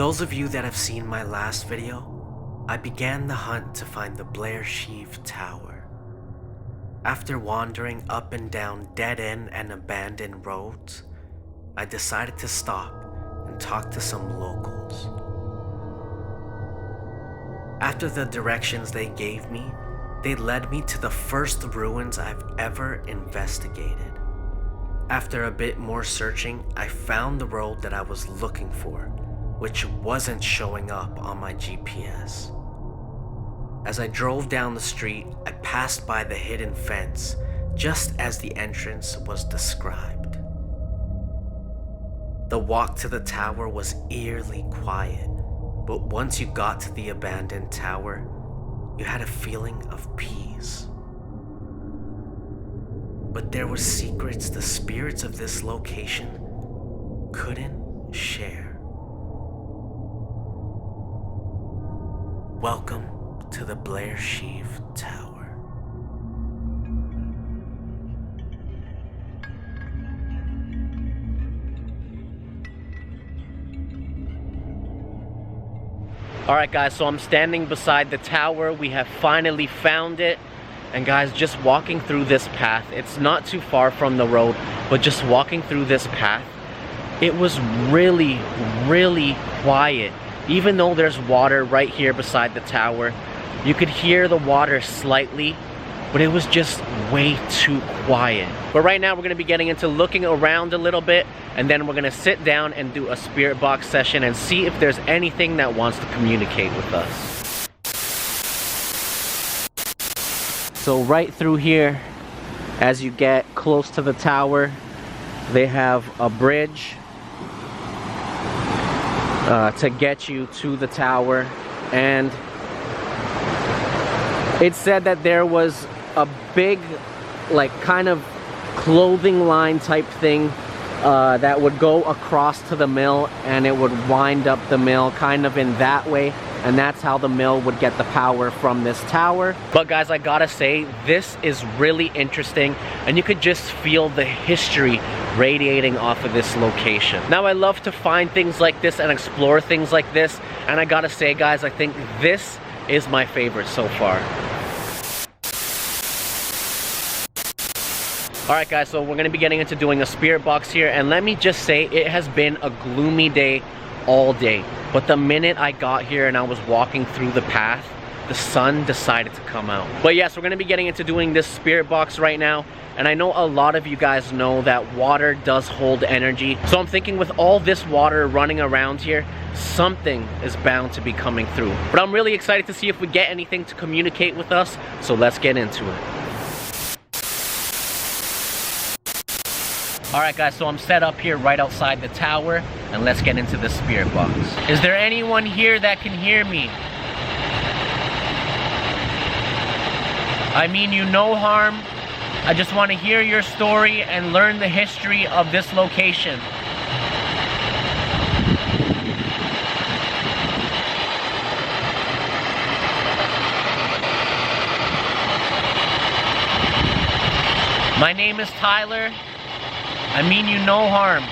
those of you that have seen my last video, I began the hunt to find the Blair Sheaf Tower. After wandering up and down dead-end and abandoned roads, I decided to stop and talk to some locals. After the directions they gave me, they led me to the first ruins I've ever investigated. After a bit more searching, I found the road that I was looking for, which wasn't showing up on my GPS. As I drove down the street, I passed by the hidden fence, just as the entrance was described. The walk to the tower was eerily quiet, but once you got to the abandoned tower, you had a feeling of peace. But there were secrets the spirits of this location couldn't share. Welcome to the Blair Sheaf Tower. Alright guys, so I'm standing beside the tower. We have finally found it. And guys, just walking through this path, it's not too far from the road, but just walking through this path, it was really, really quiet. Even though there's water right here beside the tower, you could hear the water slightly, but it was just way too quiet. But right now we're gonna be getting into looking around a little bit, and then we're gonna sit down and do a spirit box session and see if there's anything that wants to communicate with us. So right through here, as you get close to the tower, they have a bridge to get you to the tower. And it said that there was a big, like, kind of clothing line type thing that would go across to the mill, and it would wind up the mill kind of in that way, and that's how the mill would get the power from this tower. But guys, I gotta say, this is really interesting, and you could just feel the history radiating off of this location. Now, I love to find things like this and explore things like this, and I gotta say guys, I think this is my favorite so far. Alright guys, so we're gonna be getting into doing a spirit box here, and let me just say, it has been a gloomy day all day. But the minute I got here and I was walking through the path, the sun decided to come out. But yes, we're gonna be getting into doing this spirit box right now. And I know a lot of you guys know that water does hold energy. So I'm thinking with all this water running around here, something is bound to be coming through. But I'm really excited to see if we get anything to communicate with us. So let's get into it. Alright guys, so I'm set up here right outside the tower, and let's get into the spirit box. Is there anyone here that can hear me? I mean you no harm. I just want to hear your story and learn the history of this location. My name is Tyler. I mean you no harm.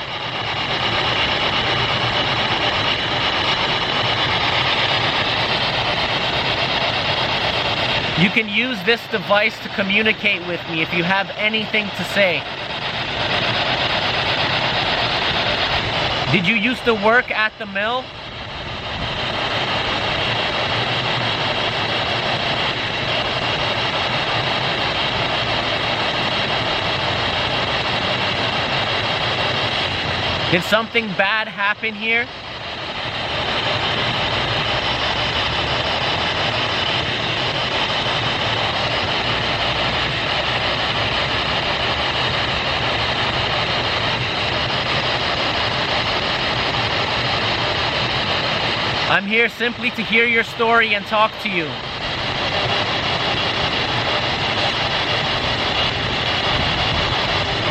You can use this device to communicate with me if you have anything to say. Did you used to work at the mill? Did something bad happen here? I'm here simply to hear your story and talk to you.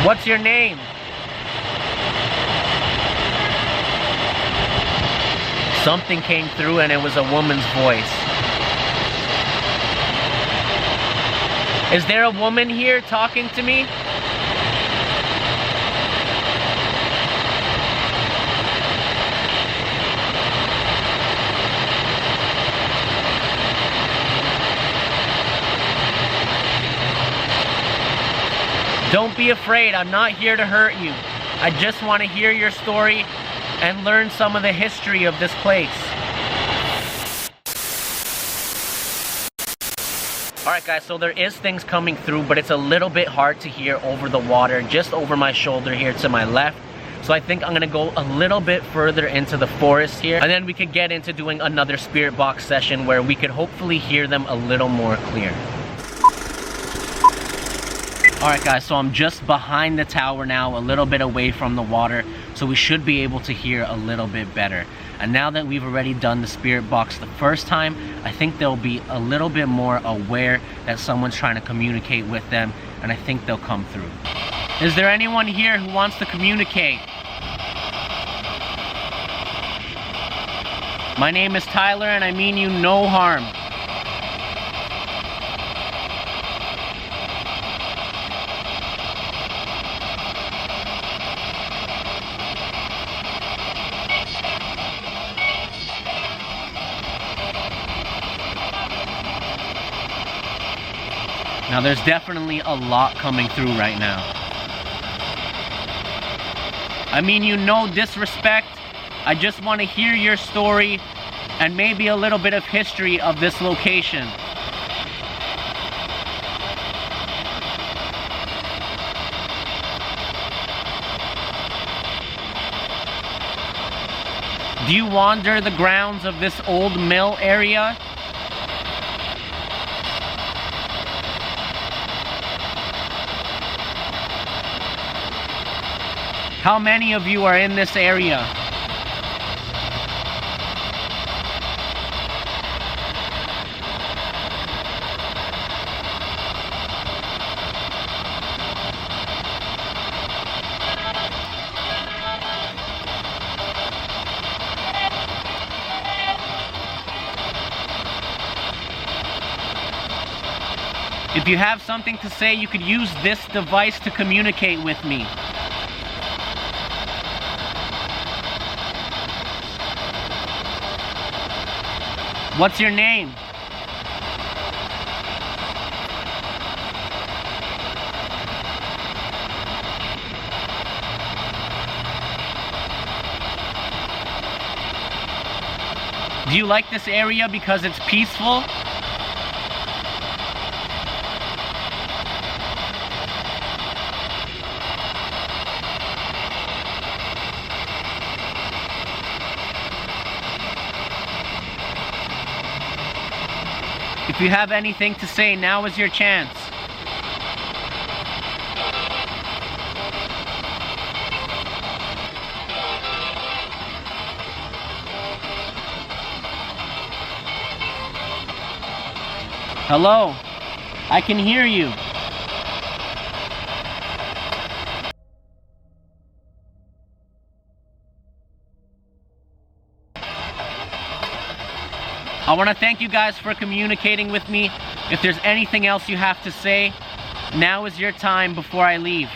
What's your name? Something came through and it was a woman's voice. Is there a woman here talking to me? Don't be afraid. I'm not here to hurt you. I just want to hear your story and learn some of the history of this place. Alright guys, so there is things coming through, but it's a little bit hard to hear over the water, just over my shoulder here to my left. So I think I'm gonna go a little bit further into the forest here, and then we could get into doing another spirit box session where we could hopefully hear them a little more clear. Alright guys, so I'm just behind the tower now, a little bit away from the water, so we should be able to hear a little bit better. And now that we've already done the spirit box the first time, I think they'll be a little bit more aware that someone's trying to communicate with them, and I think they'll come through. Is there anyone here who wants to communicate? My name is Tyler and I mean you no harm. Now there's definitely a lot coming through right now. I mean you no disrespect. I just want to hear your story and maybe a little bit of history of this location. Do you wander the grounds of this old mill area? How many of you are in this area? If you have something to say, you could use this device to communicate with me. What's your name? Do you like this area because it's peaceful? If you have anything to say, now is your chance. Hello, I can hear you. I want to thank you guys for communicating with me. If there's anything else you have to say, now is your time before I leave.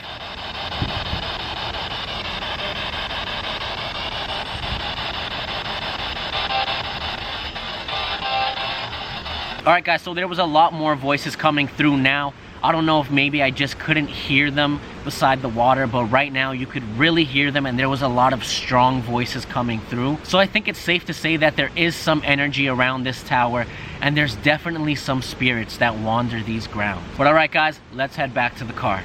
Alright guys, so there was a lot more voices coming through now. I don't know if maybe I just couldn't hear them beside the water, but right now you could really hear them and there was a lot of strong voices coming through. So I think it's safe to say that there is some energy around this tower and there's definitely some spirits that wander these grounds. But alright guys, let's head back to the car.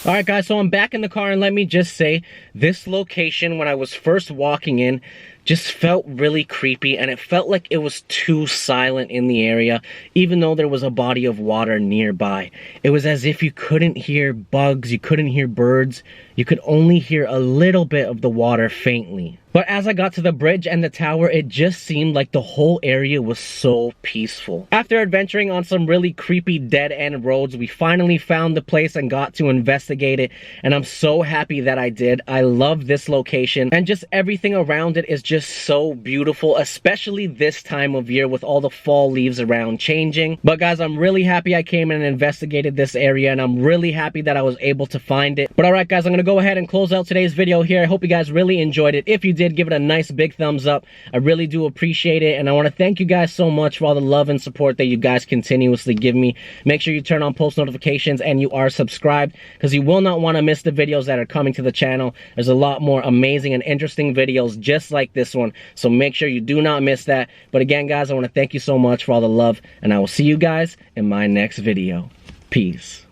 Alright guys, so I'm back in the car and let me just say, this location when I was first walking in just felt really creepy and it felt like it was too silent in the area, even though there was a body of water nearby. It was as if you couldn't hear bugs, you couldn't hear birds, you could only hear a little bit of the water faintly. But as I got to the bridge and the tower, it just seemed like the whole area was so peaceful. After adventuring on some really creepy dead-end roads, we finally found the place and got to investigate it, and I'm so happy that I did. I love this location, and just everything around it is just just so beautiful, especially this time of year with all the fall leaves around changing. But guys, I'm really happy I came in and investigated this area, and I'm really happy that I was able to find it. But all right guys, I'm gonna go ahead and close out today's video here. I hope you guys really enjoyed it. If you did, give it a nice big thumbs up. I really do appreciate it, and I want to thank you guys so much for all the love and support that you guys continuously give me. Make sure you turn on post notifications and you are subscribed, because you will not want to miss the videos that are coming to the channel. There's a lot more amazing and interesting videos just like this one, so make sure you do not miss that. But again guys, I want to thank you so much for all the love, and I will see you guys in my next video. Peace.